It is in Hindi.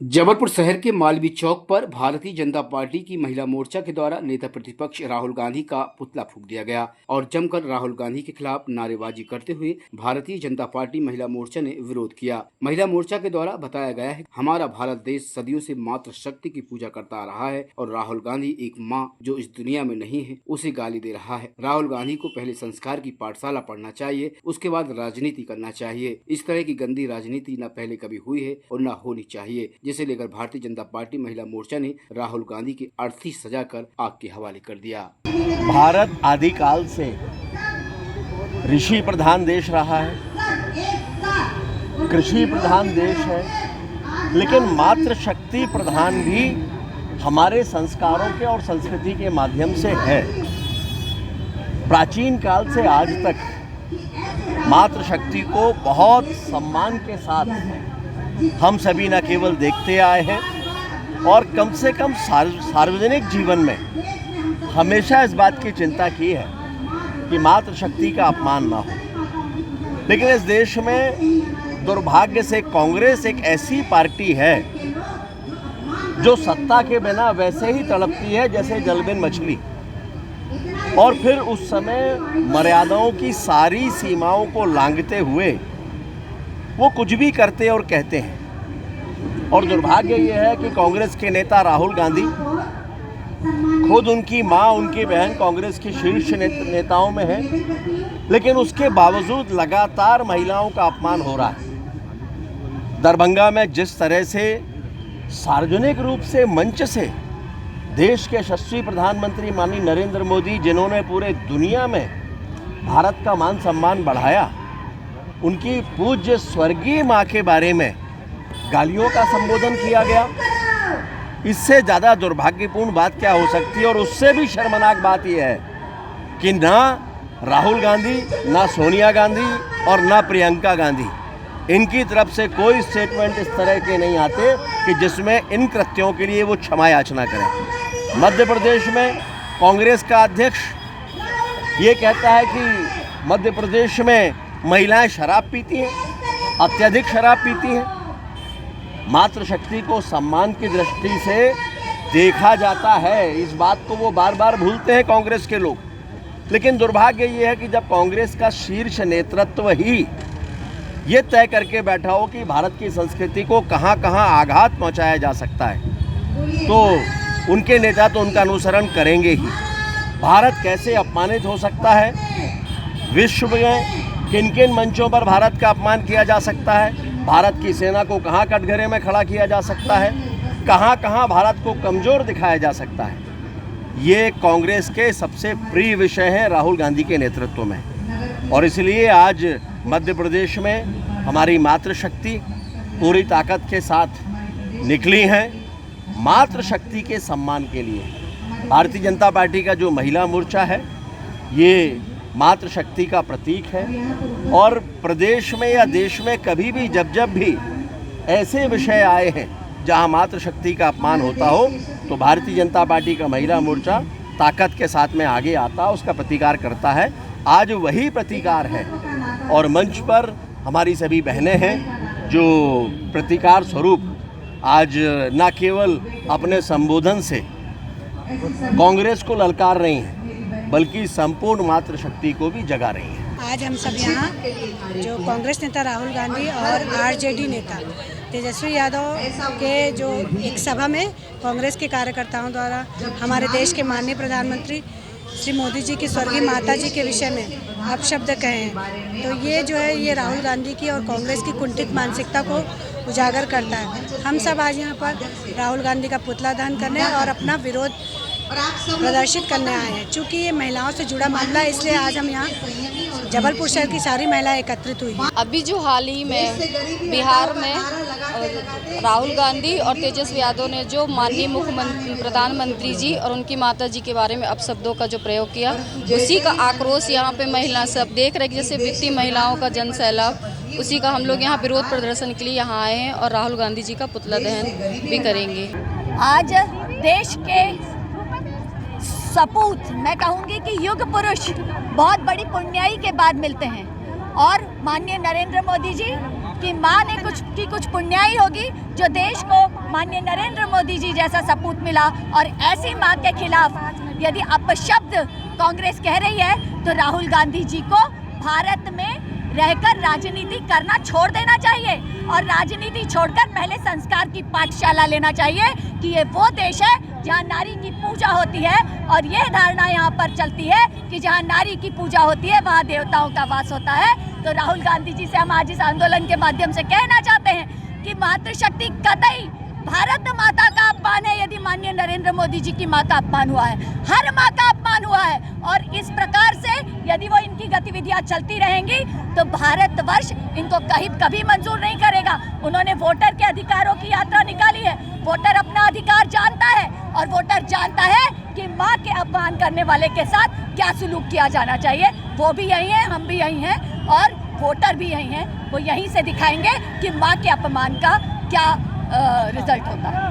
जबलपुर शहर के मालवीय चौक पर भारतीय जनता पार्टी की महिला मोर्चा के द्वारा नेता प्रतिपक्ष राहुल गांधी का पुतला फूंक दिया गया और जमकर राहुल गांधी के खिलाफ नारेबाजी करते हुए भारतीय जनता पार्टी महिला मोर्चा ने विरोध किया। महिला मोर्चा के द्वारा बताया गया है, हमारा भारत देश सदियों से मातृ शक्ति की पूजा करता आ रहा है और राहुल गांधी एक माँ जो इस दुनिया में नहीं है उसे गाली दे रहा है। राहुल गांधी को पहले संस्कार की पाठशाला पढ़ना चाहिए, उसके बाद राजनीति करना चाहिए। इस तरह की गंदी राजनीति न पहले कभी हुई है और न होनी चाहिए, जिसे लेकर भारतीय जनता पार्टी महिला मोर्चा ने राहुल गांधी की अर्थी सजाकर आग के हवाले कर दिया। भारत आदिकाल से ऋषि प्रधान देश रहा है, कृषि प्रधान देश है, लेकिन मातृ शक्ति प्रधान भी हमारे संस्कारों के और संस्कृति के माध्यम से है। प्राचीन काल से आज तक मातृ शक्ति को बहुत सम्मान के साथ हम सभी न केवल देखते आए हैं और कम से कम सार्वजनिक जीवन में हमेशा इस बात की चिंता की है कि मातृशक्ति का अपमान ना हो। लेकिन इस देश में दुर्भाग्य से कांग्रेस एक ऐसी पार्टी है जो सत्ता के बिना वैसे ही तड़पती है जैसे जलबिन मछली, और फिर उस समय मर्यादाओं की सारी सीमाओं को लांघते हुए वो कुछ भी करते और कहते हैं। और दुर्भाग्य ये है कि कांग्रेस के नेता राहुल गांधी, खुद उनकी माँ, उनकी बहन कांग्रेस की शीर्ष नेताओं में है, लेकिन उसके बावजूद लगातार महिलाओं का अपमान हो रहा है। दरभंगा में जिस तरह से सार्वजनिक रूप से मंच से देश के यशस्वी प्रधानमंत्री माननीय नरेंद्र मोदी, जिन्होंने पूरे दुनिया में भारत का मान सम्मान बढ़ाया, उनकी पूज्य स्वर्गीय माँ के बारे में गालियों का संबोधन किया गया। इससे ज़्यादा दुर्भाग्यपूर्ण बात क्या हो सकती है। और उससे भी शर्मनाक बात यह है कि ना राहुल गांधी, ना सोनिया गांधी और ना प्रियंका गांधी, इनकी तरफ से कोई स्टेटमेंट इस तरह के नहीं आते कि जिसमें इन कृत्यों के लिए वो क्षमा याचना करें। मध्य प्रदेश में कांग्रेस का अध्यक्ष ये कहता है कि मध्य प्रदेश में महिलाएं शराब पीती हैं, अत्यधिक शराब पीती हैं। मातृशक्ति को सम्मान की दृष्टि से देखा जाता है, इस बात को वो बार बार भूलते हैं कांग्रेस के लोग। लेकिन दुर्भाग्य ये है कि जब कांग्रेस का शीर्ष नेतृत्व ही ये तय करके बैठा हो कि भारत की संस्कृति को कहाँ कहाँ आघात पहुँचाया जा सकता है, तो उनके नेता तो उनका अनुसरण करेंगे ही। भारत कैसे अपमानित हो सकता है, विश्व में किन किन मंचों पर भारत का अपमान किया जा सकता है, भारत की सेना को कहाँ कटघरे में खड़ा किया जा सकता है, कहाँ कहाँ भारत को कमज़ोर दिखाया जा सकता है, ये कांग्रेस के सबसे प्रिय विषय हैं राहुल गांधी के नेतृत्व में। और इसलिए आज मध्य प्रदेश में हमारी मातृशक्ति पूरी ताकत के साथ निकली हैं मातृशक्ति के सम्मान के लिए। भारतीय जनता पार्टी का जो महिला मोर्चा है ये मातृशक्ति का प्रतीक है, और प्रदेश में या देश में कभी भी जब भी ऐसे विषय आए हैं जहां मातृशक्ति का अपमान होता हो, तो भारतीय जनता पार्टी का महिला मोर्चा ताकत के साथ में आगे आता है, उसका प्रतिकार करता है। आज वही प्रतिकार है और मंच पर हमारी सभी बहनें हैं जो प्रतिकार स्वरूप आज न केवल अपने संबोधन से कांग्रेस को ललकार रही हैं, बल्कि संपूर्ण मातृशक्ति को भी जगा रही है। आज हम सब यहाँ जो कांग्रेस नेता राहुल गांधी और आरजेडी नेता तेजस्वी यादव के जो एक सभा में कांग्रेस के कार्यकर्ताओं द्वारा हमारे देश के माननीय प्रधानमंत्री श्री मोदी जी की स्वर्गीय माता जी के विषय में अपशब्द कहे हैं, तो ये जो है ये राहुल गांधी की और कांग्रेस की कुंठित मानसिकता को उजागर करता है। हम सब आज यहाँ पर राहुल गांधी का पुतला दहन करने और अपना विरोध प्रदर्शित करने आए हैं। चूँकि ये महिलाओं से जुड़ा मामला है, इसलिए आज हम यहाँ जबलपुर शहर की सारी महिलाएं एकत्रित हुई। अभी जो हाल ही में बिहार में राहुल गांधी और तेजस्वी यादव ने जो माननीय मुख्यमंत्री प्रधानमंत्री जी और उनकी माता जी के बारे में अपशब्दों का जो प्रयोग किया, उसी का आक्रोश यहाँ पे महिला सब देख रहे हैं। जैसे विपत्ति महिलाओं का जन सैलाब, उसी का हम लोग यहाँ विरोध प्रदर्शन के लिए यहाँ आए हैं और राहुल गांधी जी का पुतला दहन भी करेंगे। आज देश के सपूत, मैं कहूँगी कि युग पुरुष बहुत बड़ी पुण्याई के बाद मिलते हैं, और माननीय नरेंद्र मोदी जी कि माँ ने कुछ पुण्याई होगी जो देश को माननीय नरेंद्र मोदी जी जैसा सपूत मिला। और ऐसी माँ के खिलाफ यदि अपशब्द कांग्रेस कह रही है तो राहुल गांधी जी को भारत में रहकर राजनीति करना छोड़ देना चाहिए और राजनीति छोड़कर पहले संस्कार की पाठशाला लेना चाहिए कि ये वो देश है जहाँ नारी की पूजा होती है। और यह धारणा यहाँ पर चलती है कि जहाँ नारी की पूजा होती है वहाँ देवताओं का वास होता है। तो राहुल गांधी जी से हम आज इस आंदोलन के माध्यम से कहना चाहते हैं कि मातृशक्ति कतई भारत माता का अपमान है यदि माननीय नरेंद्र मोदी जी की माँ का अपमान हुआ है, हर माँ का अपमान हुआ है। और इस प्रकार से यदि वो इनकी गतिविधियां चलती रहेंगी तो भारतवर्ष इनको कभी मंजूर नहीं करेगा। उन्होंने वोटर के अधिकारों की यात्रा निकाली है, वोटर अपना अधिकार जानता है और वोटर जानता है कि माँ के अपमान करने वाले के साथ क्या सुलूक किया जाना चाहिए। वो भी यही है, हम भी यही हैं और वोटर भी यही हैं। वो यहीं से दिखाएंगे कि माँ के अपमान का क्या रिजल्ट होता है।